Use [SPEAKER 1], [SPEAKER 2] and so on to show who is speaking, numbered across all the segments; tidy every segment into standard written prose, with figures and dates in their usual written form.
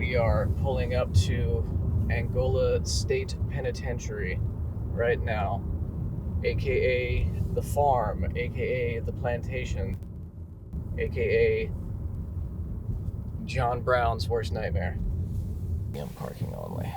[SPEAKER 1] We are pulling up to Angola State Penitentiary right now, aka the farm, aka the plantation, aka John Brown's worst nightmare. I'm parking only.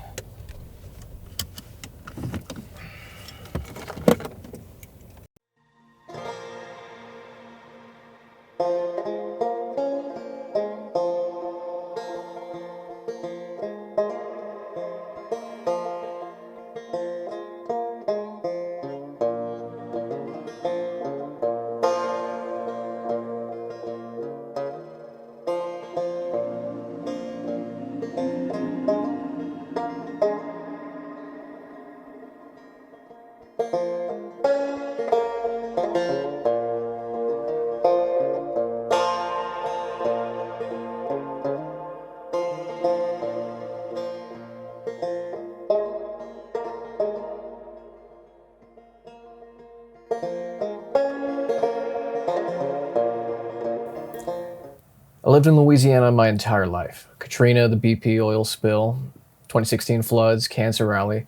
[SPEAKER 1] I lived in Louisiana my entire life. Katrina, the BP oil spill, 2016 floods, Cancer Rally.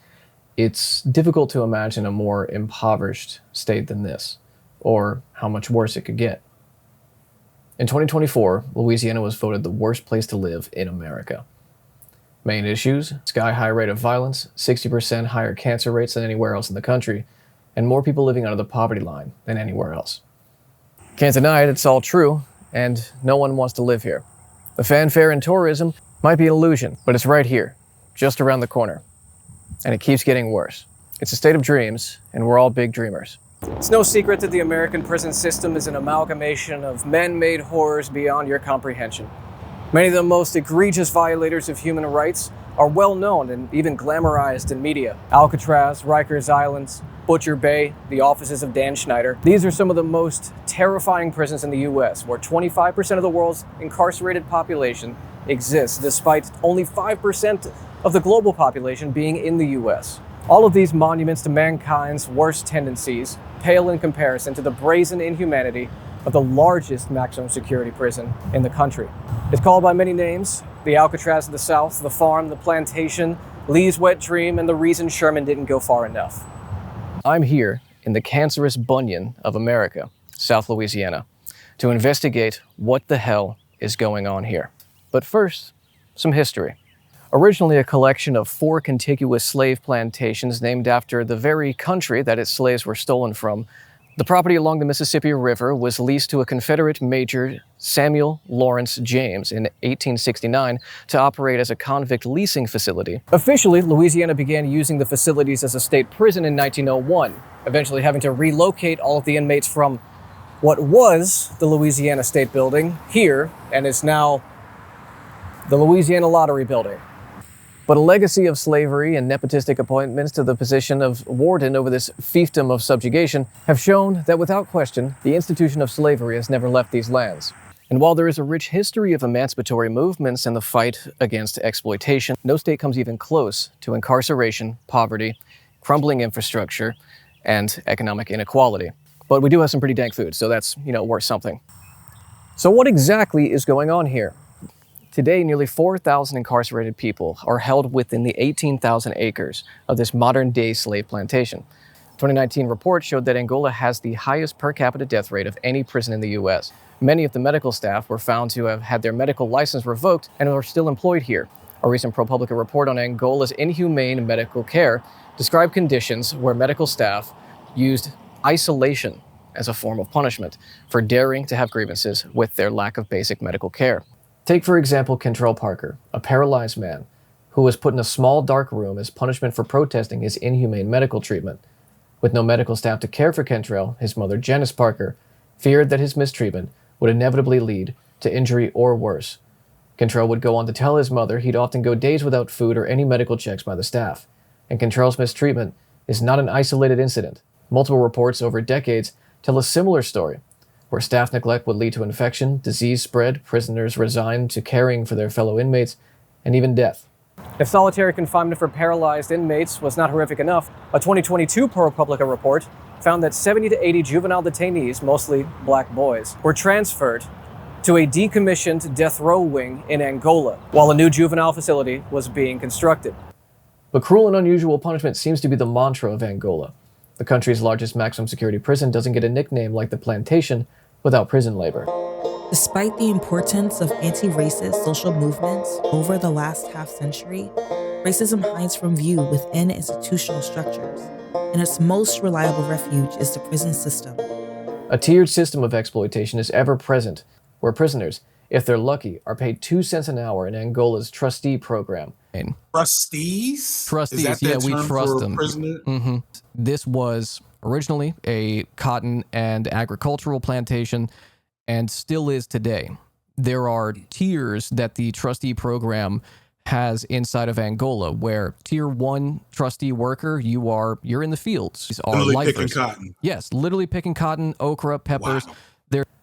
[SPEAKER 1] It's difficult to imagine a more impoverished state than this, or how much worse it could get. In 2024, Louisiana was voted the worst place to live in America. Main issues: sky-high rate of violence, 60% higher cancer rates than anywhere else in the country, and more people living under the poverty line than anywhere else. Can't deny it, it's all true, and no one wants to live here. The fanfare and tourism might be an illusion, but it's right here, just around the corner. And it keeps getting worse. It's a state of dreams, and we're all big dreamers. It's no secret that the American prison system is an amalgamation of man-made horrors beyond your comprehension. Many of the most egregious violators of human rights are well known and even glamorized in media. Alcatraz, Rikers Island, Butcher Bay, the offices of Dan Schneider. These are some of the most terrifying prisons in the US, where 25% of the world's incarcerated population exists, despite only 5% of the global population being in the US. All of these monuments to mankind's worst tendencies pale in comparison to the brazen inhumanity of the largest maximum security prison in the country. It's called by many names: the Alcatraz of the South, the Farm, the Plantation, Lee's Wet Dream, and the reason Sherman didn't go far enough. I'm here in the cancerous bunion of America, South Louisiana, to investigate what the hell is going on here. But first, some history. Originally a collection of 4 contiguous slave plantations named after the very country that its slaves were stolen from, the property along the Mississippi River was leased to a Confederate Major Samuel Lawrence James in 1869 to operate as a convict leasing facility. Officially, Louisiana began using the facilities as a state prison in 1901, eventually having to relocate all of the inmates from what was the Louisiana State Building here, and is now the Louisiana Lottery Building. But a legacy of slavery and nepotistic appointments to the position of warden over this fiefdom of subjugation have shown that, without question, the institution of slavery has never left these lands. And while there is a rich history of emancipatory movements and the fight against exploitation, no state comes even close to incarceration, poverty, crumbling infrastructure, and economic inequality. But we do have some pretty dank food, so that's, worth something. So what exactly is going on here? Today, nearly 4,000 incarcerated people are held within the 18,000 acres of this modern-day slave plantation. A 2019 report showed that Angola has the highest per capita death rate of any prison in the US. Many of the medical staff were found to have had their medical license revoked and are still employed here. A recent ProPublica report on Angola's inhumane medical care described conditions where medical staff used isolation as a form of punishment for daring to have grievances with their lack of basic medical care. Take, for example, Kentrell Parker, a paralyzed man who was put in a small dark room as punishment for protesting his inhumane medical treatment. With no medical staff to care for Kentrell, his mother, Janice Parker, feared that his mistreatment would inevitably lead to injury or worse. Kentrell would go on to tell his mother he'd often go days without food or any medical checks by the staff. And Kentrell's mistreatment is not an isolated incident. Multiple reports over decades tell a similar story, where staff neglect would lead to infection, disease spread, prisoners resigned to caring for their fellow inmates, and even death. If solitary confinement for paralyzed inmates was not horrific enough, a 2022 ProPublica report found that 70 to 80 juvenile detainees, mostly black boys, were transferred to a decommissioned death row wing in Angola, while a new juvenile facility was being constructed. But cruel and unusual punishment seems to be the mantra of Angola. The country's largest maximum security prison doesn't get a nickname like the Plantation without prison labor.
[SPEAKER 2] Despite the importance of anti-racist social movements over the last half-century, racism hides from view within institutional structures, and its most reliable refuge is the prison system.
[SPEAKER 1] A tiered system of exploitation is ever present, where prisoners, if they're lucky, are paid 2 cents an hour in Angola's trustee program.
[SPEAKER 3] Trustees?
[SPEAKER 4] Trustees,
[SPEAKER 3] Is that
[SPEAKER 4] yeah,
[SPEAKER 3] that
[SPEAKER 4] we
[SPEAKER 3] term
[SPEAKER 4] trust
[SPEAKER 3] for
[SPEAKER 4] them.
[SPEAKER 3] prisoner?
[SPEAKER 4] This was originally a cotton and agricultural plantation and still is today. There are tiers that the trustee program has inside of Angola, where tier 1 trustee worker, you're in the fields. These are
[SPEAKER 3] Literally
[SPEAKER 4] lifers.
[SPEAKER 3] picking cotton.
[SPEAKER 4] Yes, literally picking cotton, okra, peppers.
[SPEAKER 3] Wow.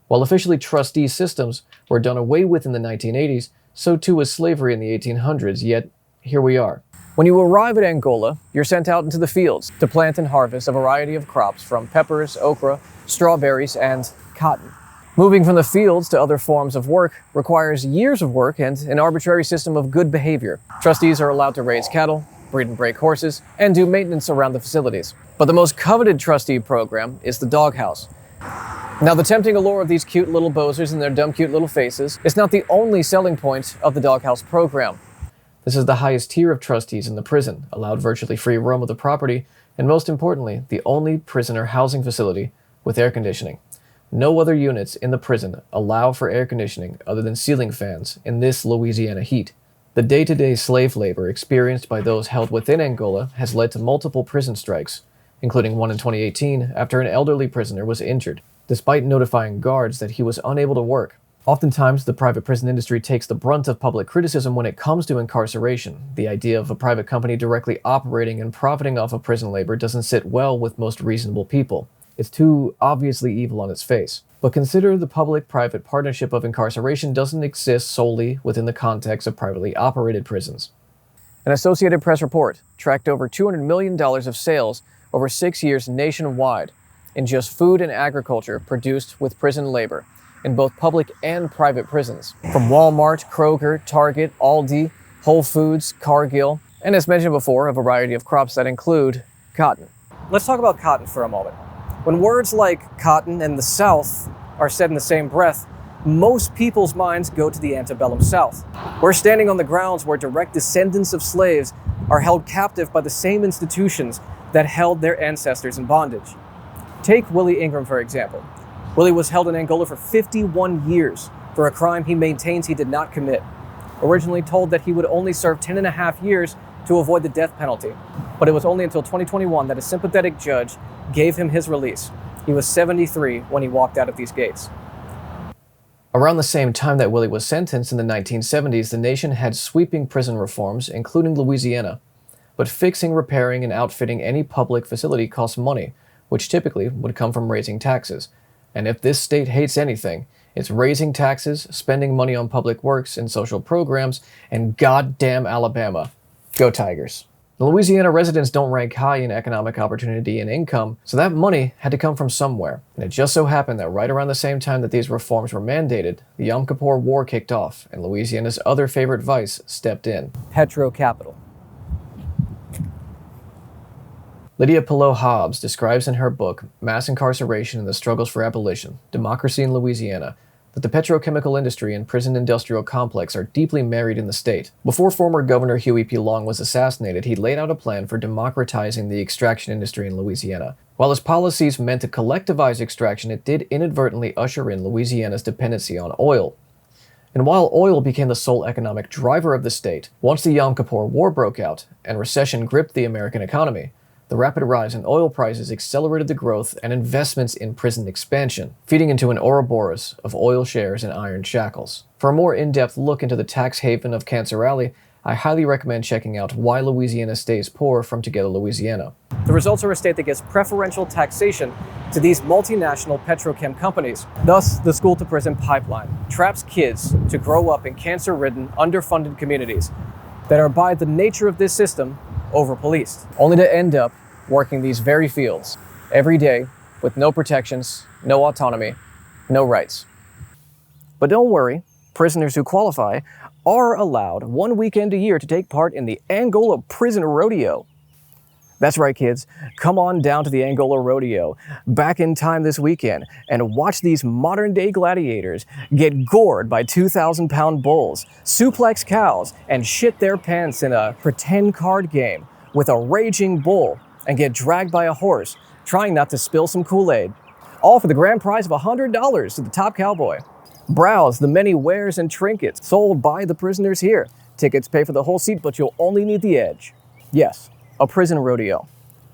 [SPEAKER 1] While officially trustee systems were done away with in the 1980s, so too was slavery in the 1800s, yet here we are. When you arrive at Angola, you're sent out into the fields to plant and harvest a variety of crops from peppers, okra, strawberries, and cotton. Moving from the fields to other forms of work requires years of work and an arbitrary system of good behavior. Trustees are allowed to raise cattle, breed and break horses, and do maintenance around the facilities. But the most coveted trustee program is the doghouse. Now, the tempting allure of these cute little bozers and their dumb cute little faces is not the only selling point of the doghouse program. This is the highest tier of trustees in the prison, allowed virtually free roam of the property, and most importantly, the only prisoner housing facility with air conditioning. No other units in the prison allow for air conditioning other than ceiling fans in this Louisiana heat. The day-to-day slave labor experienced by those held within Angola has led to multiple prison strikes, including one in 2018 after an elderly prisoner was injured, despite notifying guards that he was unable to work. Oftentimes, the private prison industry takes the brunt of public criticism when it comes to incarceration. The idea of a private company directly operating and profiting off of prison labor doesn't sit well with most reasonable people. It's too obviously evil on its face. But consider the public-private partnership of incarceration doesn't exist solely within the context of privately operated prisons. An Associated Press report tracked over $200 million of sales over 6 years nationwide in just food and agriculture produced with prison labor in both public and private prisons. From Walmart, Kroger, Target, Aldi, Whole Foods, Cargill, and as mentioned before, a variety of crops that include cotton. Let's talk about cotton for a moment. When words like cotton and the South are said in the same breath, most people's minds go to the antebellum South. We're standing on the grounds where direct descendants of slaves are held captive by the same institutions that held their ancestors in bondage. Take Willie Ingram, for example. Willie was held in Angola for 51 years for a crime he maintains he did not commit. Originally told that he would only serve 10 and a half years to avoid the death penalty, but it was only until 2021 that a sympathetic judge gave him his release. He was 73 when he walked out of these gates. Around the same time that Willie was sentenced in the 1970s, the nation had sweeping prison reforms, including Louisiana. But fixing, repairing, and outfitting any public facility costs money, which typically would come from raising taxes. And if this state hates anything, it's raising taxes, spending money on public works and social programs, and goddamn Alabama. Go Tigers. The Louisiana residents don't rank high in economic opportunity and income, so that money had to come from somewhere. And it just so happened that right around the same time that these reforms were mandated, the Yom Kippur War kicked off, and Louisiana's other favorite vice stepped in. Petro-capital. Lydia Pillow Hobbs describes in her book, Mass Incarceration and the Struggles for Abolition, Democracy in Louisiana, that the petrochemical industry and prison industrial complex are deeply married in the state. Before former Governor Huey P. Long was assassinated, he laid out a plan for democratizing the extraction industry in Louisiana. While his policies meant to collectivize extraction, it did inadvertently usher in Louisiana's dependency on oil. And while oil became the sole economic driver of the state, once the Yom Kippur War broke out and recession gripped the American economy, the rapid rise in oil prices accelerated the growth and investments in prison expansion, feeding into an Ouroboros of oil shares and iron shackles. For a more in-depth look into the tax haven of Cancer Alley, I highly recommend checking out Why Louisiana Stays Poor from Together Louisiana. The results are a state that gives preferential taxation to these multinational petrochem companies. Thus, the school-to-prison pipeline traps kids to grow up in cancer-ridden, underfunded communities that are, by the nature of this system, over-policed, only to end up working these very fields every day with no protections, no autonomy, no rights. But don't worry, prisoners who qualify are allowed 1 weekend a year to take part in the Angola Prison Rodeo. That's right, kids. Come on down to the Angola Rodeo back in time this weekend and watch these modern-day gladiators get gored by 2,000-pound bulls, suplex cows, and shit their pants in a pretend card game with a raging bull and get dragged by a horse, trying not to spill some Kool-Aid. All for the grand prize of $100 to the top cowboy. Browse the many wares and trinkets sold by the prisoners here. Tickets pay for the whole seat, but you'll only need the edge. Yes, a prison rodeo.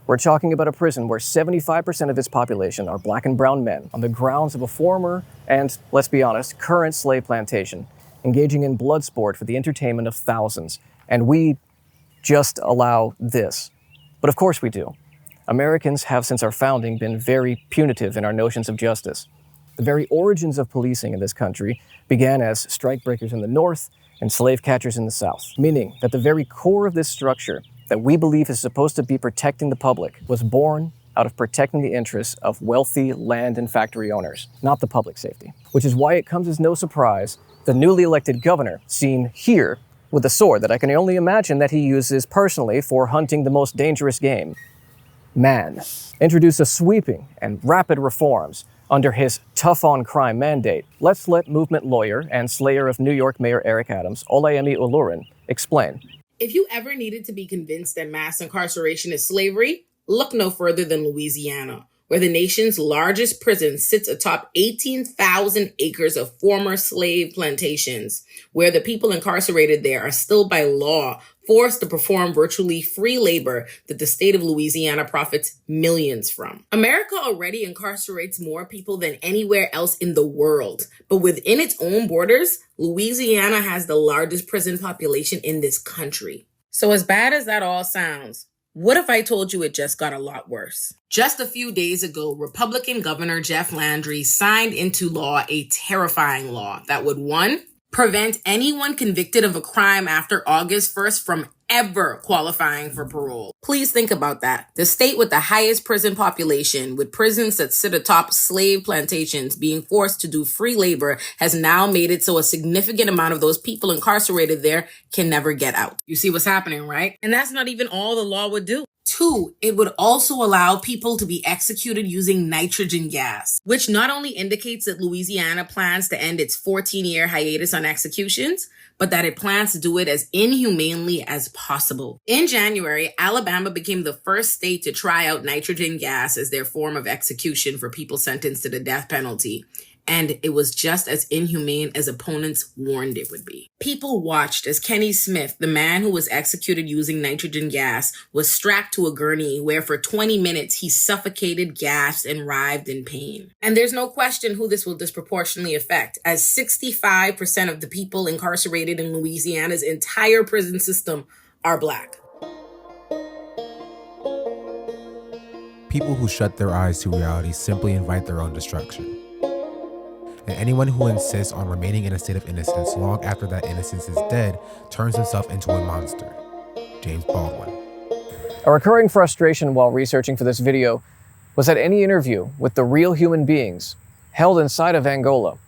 [SPEAKER 1] We're talking about a prison where 75% of its population are black and brown men on the grounds of a former and, let's be honest, current slave plantation, engaging in blood sport for the entertainment of thousands. And we just allow this. But of course we do. Americans have since our founding been very punitive in our notions of justice. The very origins of policing in this country began as strikebreakers in the North and slave catchers in the South, meaning that the very core of this structure that we believe is supposed to be protecting the public was born out of protecting the interests of wealthy land and factory owners, not the public safety. Which is why it comes as no surprise the newly elected governor, seen here with a sword that I can only imagine that he uses personally for hunting the most dangerous game, man, introduced a sweeping and rapid reforms under his tough-on-crime mandate. Let's let movement lawyer and slayer of New York Mayor Eric Adams, Olayemi Olurin, explain.
[SPEAKER 5] If you ever needed to be convinced that mass incarceration is slavery, look no further than Louisiana, where the nation's largest prison sits atop 18,000 acres of former slave plantations, where the people incarcerated there are still by law forced to perform virtually free labor that the state of Louisiana profits millions from. America already incarcerates more people than anywhere else in the world, but within its own borders, Louisiana has the largest prison population in this country. So as bad as that all sounds, what if I told you it just got a lot worse? Just a few days ago, Republican Governor Jeff Landry signed into law a terrifying law that would, 1, prevent anyone convicted of a crime after August 1st from ever qualifying for parole. Please think about that. The state with the highest prison population, with prisons that sit atop slave plantations being forced to do free labor, has now made it so a significant amount of those people incarcerated there can never get out. You see what's happening, right? And that's not even all the law would do. 2, it would also allow people to be executed using nitrogen gas, which not only indicates that Louisiana plans to end its 14-year hiatus on executions, but that it plans to do it as inhumanely as possible. In January, Alabama became the first state to try out nitrogen gas as their form of execution for people sentenced to the death penalty. And it was just as inhumane as opponents warned it would be. People watched as Kenny Smith, the man who was executed using nitrogen gas, was strapped to a gurney where for 20 minutes he suffocated, gasped, and writhed in pain. And there's no question who this will disproportionately affect, as 65% of the people incarcerated in Louisiana's entire prison system are Black.
[SPEAKER 6] People who shut their eyes to reality simply invite their own destruction. And anyone who insists on remaining in a state of innocence long after that innocence is dead turns himself into a monster. James Baldwin.
[SPEAKER 1] A recurring frustration while researching for this video was that any interview with the real human beings held inside of Angola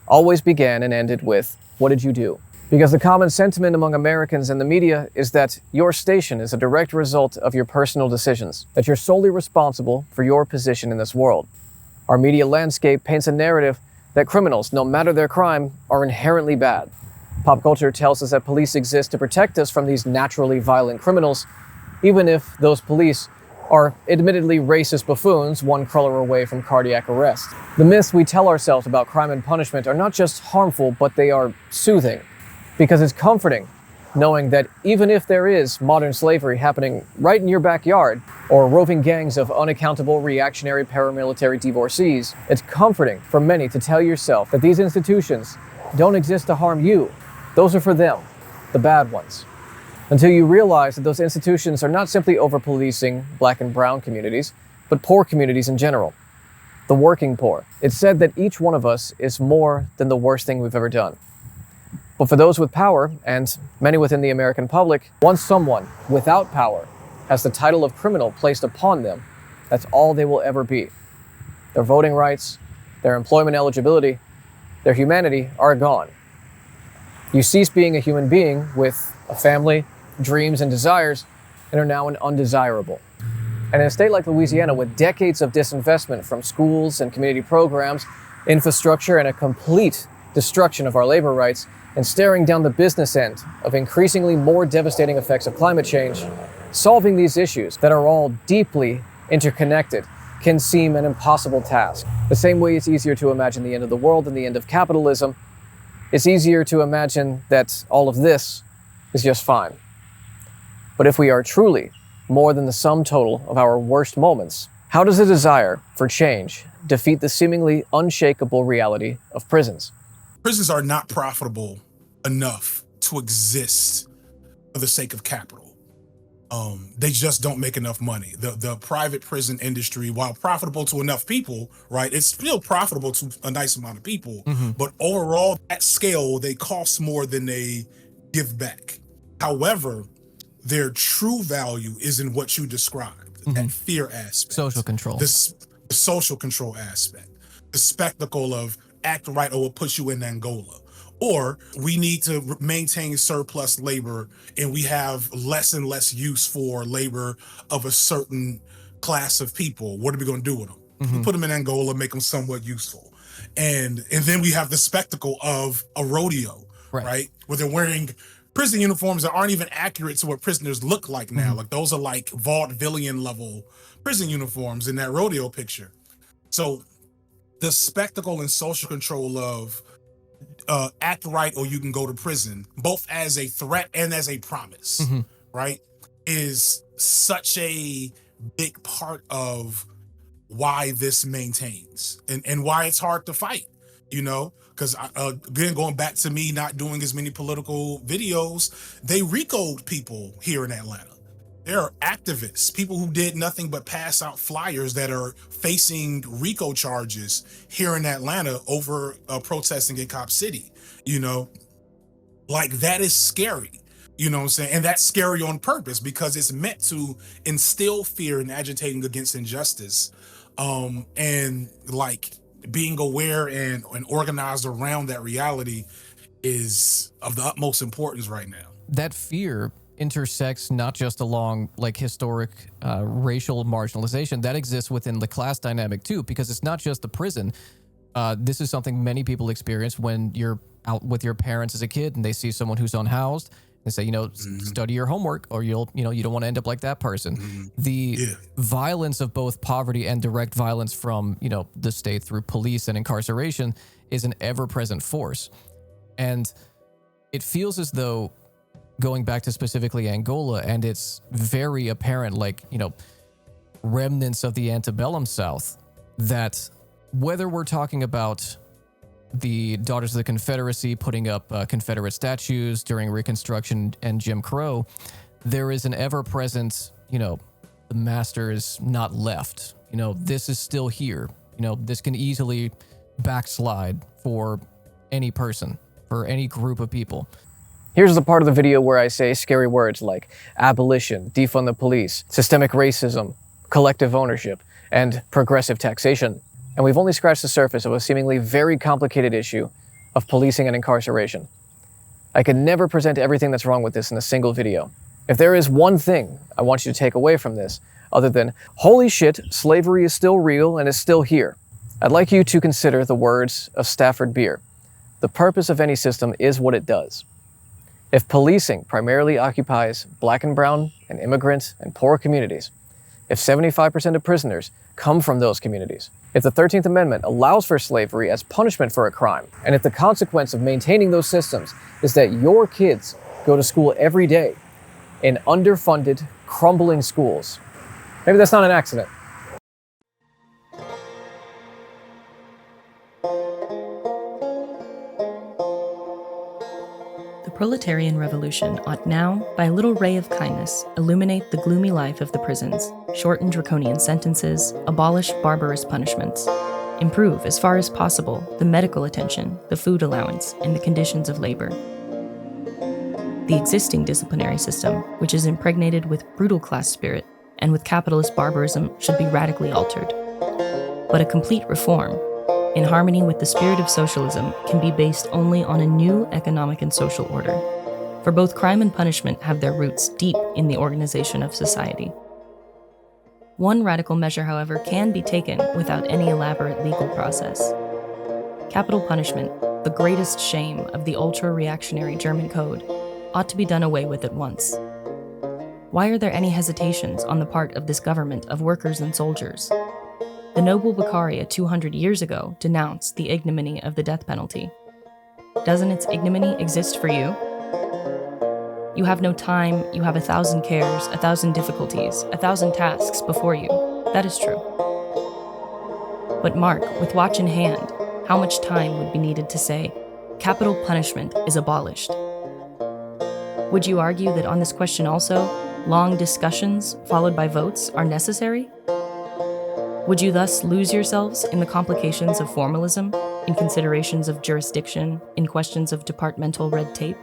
[SPEAKER 1] always began and ended with, "What did you do?" Because the common sentiment among Americans and the media is that your station is a direct result of your personal decisions, that you're solely responsible for your position in this world. Our media landscape paints a narrative that criminals, no matter their crime, are inherently bad. Pop culture tells us that police exist to protect us from these naturally violent criminals, even if those police are admittedly racist buffoons one crawler away from cardiac arrest. The myths we tell ourselves about crime and punishment are not just harmful, but they are soothing, because it's comforting knowing that even if there is modern slavery happening right in your backyard, or roving gangs of unaccountable reactionary paramilitary divorcees, it's comforting for many to tell yourself that these institutions don't exist to harm you. Those are for them, the bad ones. Until you realize that those institutions are not simply over-policing Black and brown communities, but poor communities in general. The working poor. It's said that each one of us is more than the worst thing we've ever done. But for those with power, and many within the American public, once someone without power has the title of criminal placed upon them, that's all they will ever be. Their voting rights, their employment eligibility, their humanity are gone. You cease being a human being with a family, dreams, and desires, and are now an undesirable. And in a state like Louisiana, with decades of disinvestment from schools and community programs, infrastructure, and a complete destruction of our labor rights, and staring down the business end of increasingly more devastating effects of climate change, solving these issues that are all deeply interconnected can seem an impossible task. The same way it's easier to imagine the end of the world than the end of capitalism, it's easier to imagine that all of this is just fine. But if we are truly more than the sum total of our worst moments, how does a desire for change defeat the seemingly unshakable reality of prisons?
[SPEAKER 3] Prisons are not profitable enough to exist for the sake of capital. They just don't make enough money. The private prison industry, while profitable to enough people, right, it's still profitable to a nice amount of people. But overall, at scale, they cost more than they give back. However, their true value is in what you described, that fear aspect.
[SPEAKER 4] Social control.
[SPEAKER 3] The social control aspect. The spectacle of act right or we'll put you in Angola. Or we need to maintain surplus labor and we have less and less use for labor of a certain class of people. What are we going to do with them? We put them in Angola, make them somewhat useful. And then we have the spectacle of a rodeo, right? Where they're wearing prison uniforms that aren't even accurate to what prisoners look like now. Like those are like vaudevillian level prison uniforms in that rodeo picture. So the spectacle and social control of act right or you can go to prison, both as a threat and as a promise, right, is such a big part of why this maintains and why it's hard to fight, you know, because again, going back to me not doing as many political videos, they RICO'd people here in Atlanta. There are activists, people who did nothing but pass out flyers that are facing RICO charges here in Atlanta over protesting in Cop City. You know, like that is scary, you know what I'm saying? And that's scary on purpose because it's meant to instill fear and agitating against injustice. And like being aware and organized around that reality is of the utmost importance right now.
[SPEAKER 4] That fear intersects not just along like historic racial marginalization that exists within the class dynamic too, because it's not just the prison. This is something many people experience when you're out with your parents as a kid and they see someone who's unhoused and say, you know, study your homework or you don't want to end up like that person. The violence of both poverty and direct violence from, you know, the state through police and incarceration is an ever-present force. And it feels as though, going back to specifically Angola, and it's very apparent, like, you know, remnants of the antebellum South, that whether we're talking about the Daughters of the Confederacy putting up Confederate statues during Reconstruction and Jim Crow, there is an ever-present, you know, the master is not left. You know, this is still here. You know, this can easily backslide for any person, for any group of people.
[SPEAKER 1] Here's the part of the video where I say scary words like abolition, defund the police, systemic racism, collective ownership, and progressive taxation. And we've only scratched the surface of a seemingly very complicated issue of policing and incarceration. I could never present everything that's wrong with this in a single video. If there is one thing I want you to take away from this, other than, holy shit, slavery is still real and is still here, I'd like you to consider the words of Stafford Beer. The purpose of any system is what it does. If policing primarily occupies black and brown and immigrant and poor communities, if 75% of prisoners come from those communities, if the 13th Amendment allows for slavery as punishment for a crime, and if the consequence of maintaining those systems is that your kids go to school every day in underfunded, crumbling schools, maybe that's not an accident.
[SPEAKER 7] The proletarian revolution ought now, by a little ray of kindness, illuminate the gloomy life of the prisons, shorten draconian sentences, abolish barbarous punishments, improve, as far as possible, the medical attention, the food allowance, and the conditions of labor. The existing disciplinary system, which is impregnated with brutal class spirit and with capitalist barbarism, should be radically altered. But a complete reform, in harmony with the spirit of socialism, can be based only on a new economic and social order. For both crime and punishment have their roots deep in the organization of society. One radical measure, however, can be taken without any elaborate legal process. Capital punishment, the greatest shame of the ultra-reactionary German code, ought to be done away with at once. Why are there any hesitations on the part of this government of workers and soldiers? The noble Beccaria 200 years ago denounced the ignominy of the death penalty. Doesn't its ignominy exist for you? You have no time, you have 1,000 cares, 1,000 difficulties, 1,000 tasks before you. That is true. But mark, with watch in hand, how much time would be needed to say, capital punishment is abolished. Would you argue that on this question also, long discussions followed by votes are necessary? Would you thus lose yourselves in the complications of formalism, in considerations of jurisdiction, in questions of departmental red tape?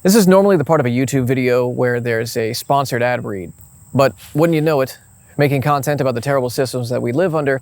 [SPEAKER 1] This is normally the part of a YouTube video where there's a sponsored ad read. But wouldn't you know it, making content about the terrible systems that we live under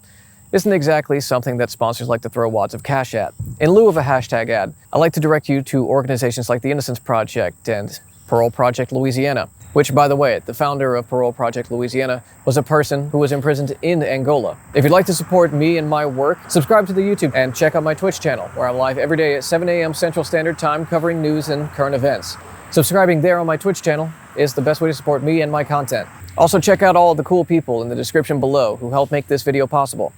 [SPEAKER 1] isn't exactly something that sponsors like to throw wads of cash at. In lieu of a hashtag ad, I like to direct you to organizations like the Innocence Project and Parole Project Louisiana, which, by the way, the founder of Parole Project Louisiana was a person who was imprisoned in Angola. If you'd like to support me and my work, subscribe to the YouTube and check out my Twitch channel, where I'm live every day at 7 a.m. Central Standard Time covering news and current events. Subscribing there on my Twitch channel is the best way to support me and my content. Also, check out all of the cool people in the description below who helped make this video possible.